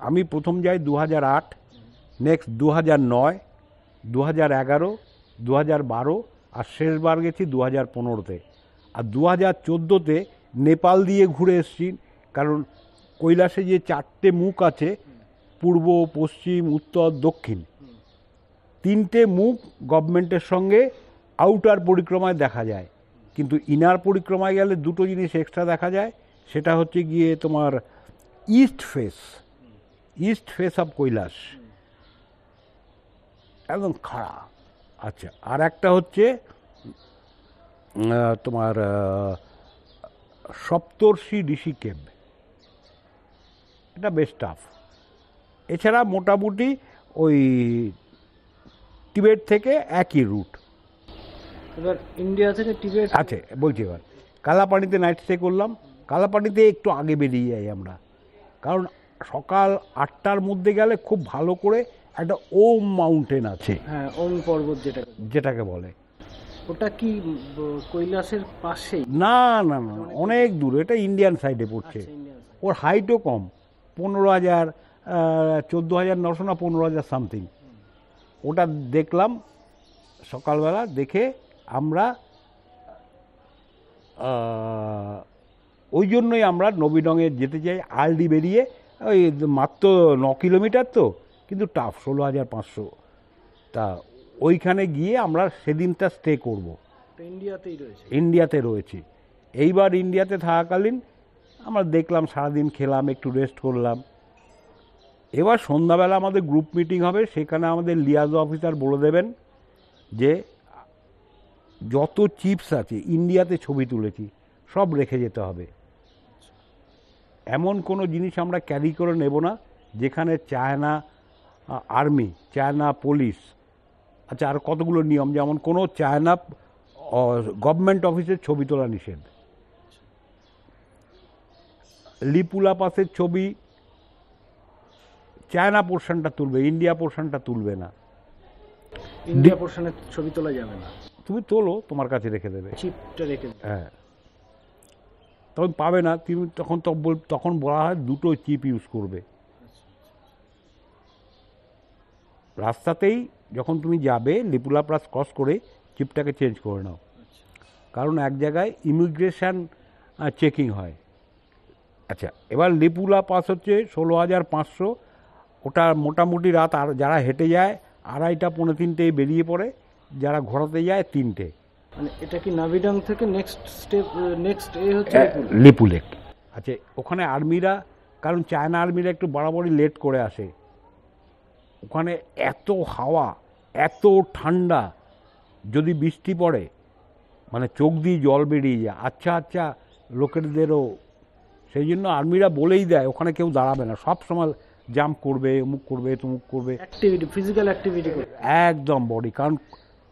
আমি প্রথম যাই 2008, নেক্সট 2009, 2011, 2012, আর শেষবার গেছি 2015-তে। আর 2014-তে নেপাল দিয়ে ঘুরে এসেছি, কারণ কৈলাসে যে 4টে মুখ আছে, পূর্ব, পশ্চিম, উত্তর, দক্ষিণ, 3টে মুখ গভর্নমেন্টের সঙ্গে আউটার পরিক্রমায় দেখা যায়, কিন্তু ইনার পরিক্রমায় গেলে 2টো জিনিস এক্সট্রা দেখা যায়। সেটা হচ্ছে গিয়ে তোমার ইস্ট ফেস অফ কৈলাস, একদম খাড়া। আচ্ছা, আর একটা হচ্ছে তোমার সপ্তর্ষি ঋষি কেভ, এটা বেশ টাফ। এছাড়া মোটামুটি ওই টিবেট থেকে একই রুট। এবার ইন্ডিয়া থেকে টিবেট আছে বলছি। এবার কালাপানিতে নাইট স্টে করলাম। কালাপানিতে একটু আগে বেরিয়ে যাই আমরা, কারণ সকাল 8টার মধ্যে গেলে খুব ভালো করে একটা ওম মাউন্টেন আছে। হ্যাঁ, ওম পর্বত যেটাকে বলে। ওটা কি কৈলাসের পাশেই? না না না, অনেক দূর, এটা ইন্ডিয়ান সাইডে পড়ছে। ওর হাইটও কম, 15,000, 14,900 না 15,000 সামথিং। ওটা দেখলাম সকালবেলা। দেখে আমরা ওই জন্যই আমরা নবীডঙে যেতে চাই আলডি বেরিয়ে। ওই মাত্র 9 কিলোমিটার তো, কিন্তু টাফ, 16,500। তা ওইখানে গিয়ে আমরা সেদিনটা স্টে করব। ইন্ডিয়াতে রয়েছি। এইবার ইন্ডিয়াতে থাকাকালীন আমরা দেখলাম, সারাদিন খেলাম, একটু রেস্ট করলাম। এবার সন্ধ্যাবেলা আমাদের গ্রুপ মিটিং হবে, সেখানে আমাদের লিয়াজো অফিসার বলে দেবেন যে যত চিপস আছে ইন্ডিয়াতে ছবি তুলেছি সব রেখে যেতে হবে। এমন কোনো জিনিস আমরা ক্যারি করে নেব না যেখানে চায়না আর্মি, চায়না পুলিশ, আচ্ছা আর কতগুলো নিয়ম, যেমন কোনো চায়না গভর্নমেন্ট অফিসের ছবি তোলা নিষেধ। লিপুলা পাসের ছবি চায়না পোর্শনটা তুলবে, ইন্ডিয়া পোর্শনটা তুলবে না। ইন্ডিয়া পোর্শনের ছবি তোলা যাবে না। তুমি তোলো, তোমার কাছে রেখে দেবে, চিপটা রেখে দেবে। হ্যাঁ, তখন পাবে না তুমি। তখন বলা হয় 2টো চিপ ইউজ করবে। রাস্তাতেই যখন তুমি যাবে লিপুলা পাস ক্রস করে চিপটাকে চেঞ্জ করে নাও, কারণ এক জায়গায় ইমিগ্রেশন চেকিং হয়। আচ্ছা, এবার লিপুলা পাস হচ্ছে 16,500। ওটা মোটামুটি রাত, আর যারা হেঁটে যায় 2:30, 3:45 বেরিয়ে পড়ে, যারা ঘোরাতে যায় 3টে। মানে এটা কি নাভিডাং থেকে নেক্সট হচ্ছে লিপু লেক। আচ্ছা, ওখানে আর্মিরা, কারণ চায়না আর্মিরা একটু বরাবরই লেট করে আসে। ওখানে এত হাওয়া, এত ঠান্ডা, যদি বৃষ্টি পড়ে মানে চোখ দিয়ে জল বেরিয়ে যায়। আচ্ছা লোকেদেরও, সেই জন্য আর্মিরা বলেই দেয় ওখানে কেউ দাঁড়াবে না, সব সময় জাম্প করবে, অমুক করবে, তমুক করবে, ফিজিক্যাল অ্যাক্টিভিটি একদম বডি। কারণ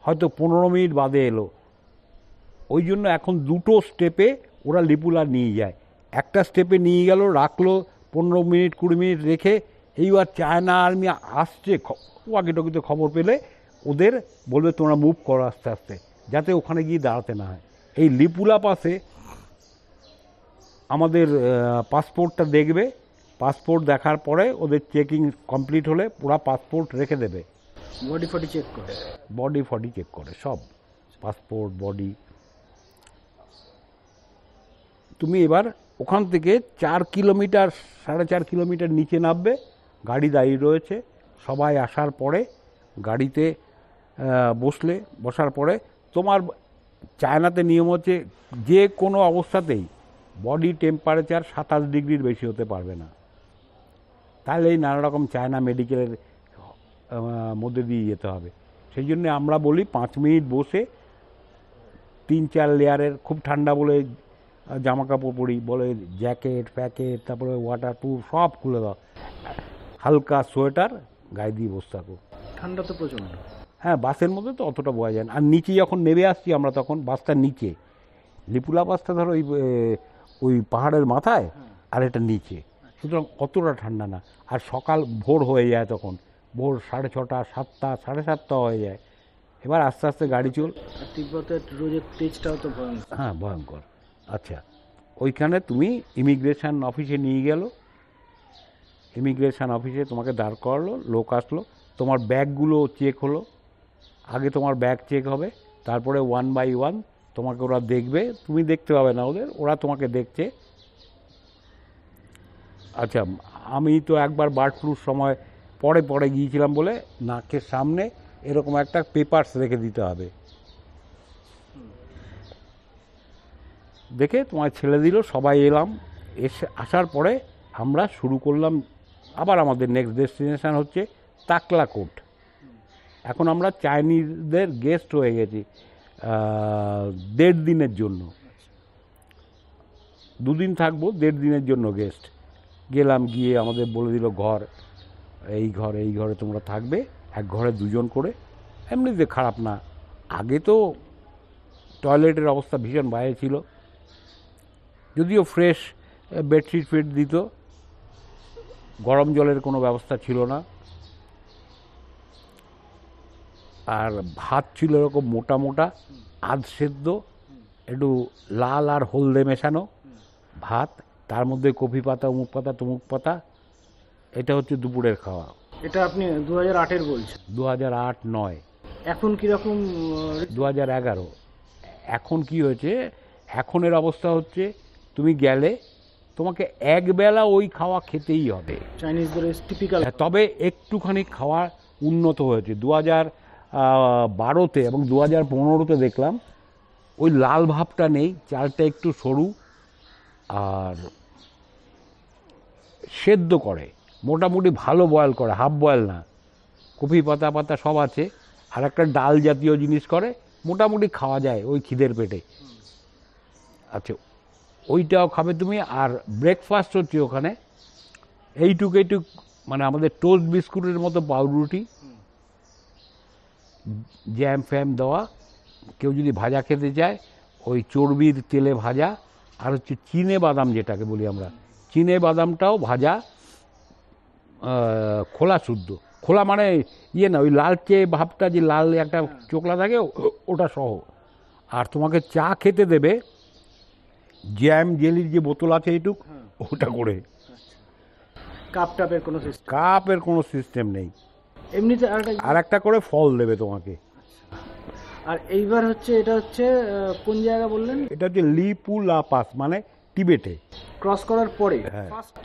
হয়তো 15 মিনিট বাদে এলো, ওই জন্য এখন 2টো স্টেপে ওরা লিপুলা নিয়ে যায়। একটা স্টেপে নিয়ে গেল, রাখলো 15 মিনিট 20 মিনিট রেখে, এইবার চায়না আর্মি আসছে, ওয়াকিটকিতে খবর পেলে ওদের বলবে তোমরা মুভ করো আস্তে আস্তে, যাতে ওখানে গিয়ে দাঁড়াতে না হয়। এই লিপুলা পাসে আমাদের পাসপোর্টটা দেখবে, পাসপোর্ট দেখার পরে ওদের চেকিং কমপ্লিট হলে পুরো পাসপোর্ট রেখে দেবে। বডি ফডি চেক করে সব, পাসপোর্ট, বডি। তুমি এবার ওখান থেকে 4 কিলোমিটার, 4.5 কিলোমিটার নিচে নামবে, গাড়ি দাঁড়িয়ে রয়েছে। সবাই আসার পরে গাড়িতে বসার পরে তোমার চায়নাতে নিয়ম হচ্ছে যে কোনো অবস্থাতেই বডি টেম্পারেচার 27 ডিগ্রির বেশি হতে পারবে না, তাহলে এই নানা রকম চায়না মেডিকেলের মধ্যে দিয়ে যেতে হবে। সেই জন্য আমরা বলি 5 মিনিট বসে 3-4 লেয়ারের, খুব ঠান্ডা বলে জামা কাপড় পরি, বলে জ্যাকেট প্যাকেট, তারপরে ওয়াটারপ্রুফ সব খুলে দাও, হালকা সোয়েটার গায়ে দিয়ে বসে থাকো। ঠান্ডা তো প্রচণ্ড। হ্যাঁ, বাসের মধ্যে তো অতটা বোঝা যায় না। আর নিচে যখন নেমে আসছি আমরা, তখন বাসটার নিচে, লিপুলা বাসটা ধরো ওই পাহাড়ের মাথায়, আর এটা নিচে, সুতরাং অতটা ঠান্ডা না। আর সকাল ভোর হয়ে যায়, তখন ভোর 6:30, 7টা, 7:30 হয়ে যায়। এবার আস্তে আস্তে গাড়ি তিব্বতের রোদের তেজটাও তো ভয়ঙ্কর। হ্যাঁ, ভয়ঙ্কর। আচ্ছা, ওইখানে তুমি ইমিগ্রেশন অফিসে নিয়ে গেল, ইমিগ্রেশন অফিসে তোমাকে দাঁড় করালো, লোক আসলো, তোমার ব্যাগগুলো চেক হলো। আগে তোমার ব্যাগ চেক হবে, তারপরে 1 বাই 1 তোমাকে ওরা দেখবে, তুমি দেখতে পাবে না ওদের, ওরা তোমাকে দেখছে। আচ্ছা, আমি তো একবার বার্ড ফ্লুর সময় পরে গিয়েছিলাম বলে নাকের সামনে এরকম একটা পেপারস রেখে দিতে হবে। দেখে তোমায় ছেড়ে দিল, সবাই এলাম, আসার পরে আমরা শুরু করলাম। আবার আমাদের নেক্সট ডেস্টিনেশন হচ্ছে তাকলাকোট। এখন আমরা চাইনিজদের গেস্ট হয়ে গেছি 1.5 দিনের জন্য। 2 দিন থাকবো, 1.5 দিনের জন্য গেস্ট। গেলাম, গিয়ে আমাদের বলে দিল এই ঘরে তোমরা থাকবে, এক ঘরে 2 জন করে। এমনিতে খারাপ না। আগে তো টয়লেটের অবস্থা ভীষণ বাইরে ছিল, যদিও ফ্রেশ বেডশিট ফিট দিত, গরম জলের কোনো ব্যবস্থা ছিল না। আর ভাত ছিল এরকম মোটা মোটা, আধ সেদ্ধ, একটু লাল আর হলদে মেশানো ভাত, তার মধ্যে কফি পাতা, অমুক পাতা, তমুক পাতা। এটা হচ্ছে দুপুরের খাওয়া। এটা আপনি 2008-এর বলছেন? 2008-9। এখন কীরকম? 2011। এখন কি হয়েছে, এখনের অবস্থা হচ্ছে তুমি গেলে তোমাকে একবেলা ওই খাওয়া খেতেই হবে, চাইনিজদের টিপিক্যাল। তবে একটুখানি খাওয়া উন্নত হয়েছে। 2012-তে এবং 2015-তে দেখলাম ওই লাল ভাবটা নেই, চালটা একটু সরু আর সেদ্ধ করে, মোটামুটি ভালো বয়েল করে, হাফ বয়েল না। কফি পাতা পাতা সব আছে, আর একটা ডাল জাতীয় জিনিস করে, মোটামুটি খাওয়া যায় ওই খিদের পেটে। আচ্ছা, ওইটাও খাবে তুমি। আর ব্রেকফাস্ট হচ্ছে ওখানে এইটুক মানে আমাদের টোস্ট বিস্কুটের মতো পাউরুটি, জ্যাম ফ্যাম দেওয়া, কেউ যদি ভাজা খেতে চায় ওই চর্বির তেলে ভাজা, আর হচ্ছে চিনে বাদাম যেটাকে বলি আমরা, চিনে বাদামটাও ভাজা, খোলা শুদ্ধ, খোলা মানে ইয়ে না, ওই লালচে ভাবটা, যে লাল একটা চোকলা থাকে ওটা সহ। আর তোমাকে চা খেতে দেবে, জ্যাম জেলির যে বোতল আছে এইটুক, ওটা করে। কাপের কোনো সিস্টেম? কাপের কোনো সিস্টেম নেই, এমনিতে আর একটা করে ফল দেবে তোমাকে। আর এইবার হচ্ছে, এটা হচ্ছে কোন জায়গা বললেন? এটা হচ্ছে লিপু লা পাস, মানে টিবেটে। ক্রস করার পরে ফার্স্ট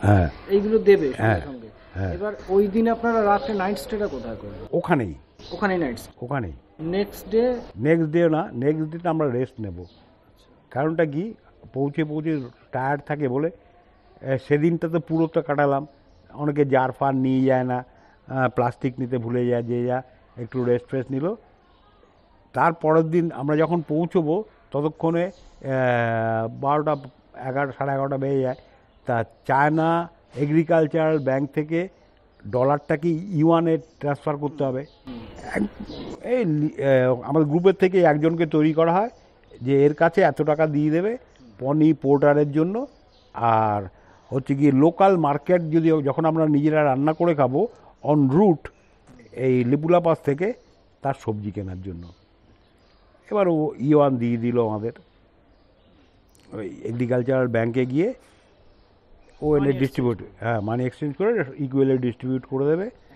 হ্যাঁ এইগুলো দেবে হ্যাঁ সঙ্গে। হ্যাঁ। এবার ওই দিন আপনারা রাতে নাইট স্টেটা কোথায় করবেন? ওখানেই নাইট স্টে। ওখানেই। নেক্সট ডে না, নেক্সট ডেটা আমরা রেস্ট নেব। কারণটা কি, পৌঁছে টায়ার্ড থাকে বলে সেদিনটা তো পুরোটা কাটালাম। অনেকে জার ফার নিয়ে যায় না, প্লাস্টিক নিতে ভুলে যায়, যে যা একটু রেস্ট ফ্রেস্ট নিল। তারপরের দিন আমরা যখন পৌঁছবো ততক্ষণে 12টা 11 সাড়ে 11টা বেজে যায়। তা চায়না এগ্রিকালচারাল ব্যাংক থেকে ডলারটাকে ইউয়ানে ট্রান্সফার করতে হবে। এই আমাদের গ্রুপের থেকে একজনকে তৈরি করা হয় যে এর কাছে এত টাকা দিয়ে দেবে পনি পোর্টারের জন্য, আর হচ্ছে গিয়ে লোকাল মার্কেট, যদি যখন আমরা নিজেরা রান্না করে খাবো অন রুট এই লিপুলা পাস থেকে, তার সবজি কেনার জন্য। এবার ও ইউয়ান দিয়ে দিল আমাদের, ওই এগ্রিকালচারাল ব্যাংকে গিয়ে ও এনে ডিস্ট্রিবিউট, মানি এক্সচেঞ্জ করে ইকুয়ালি ডিস্ট্রিবিউট করে দেবে।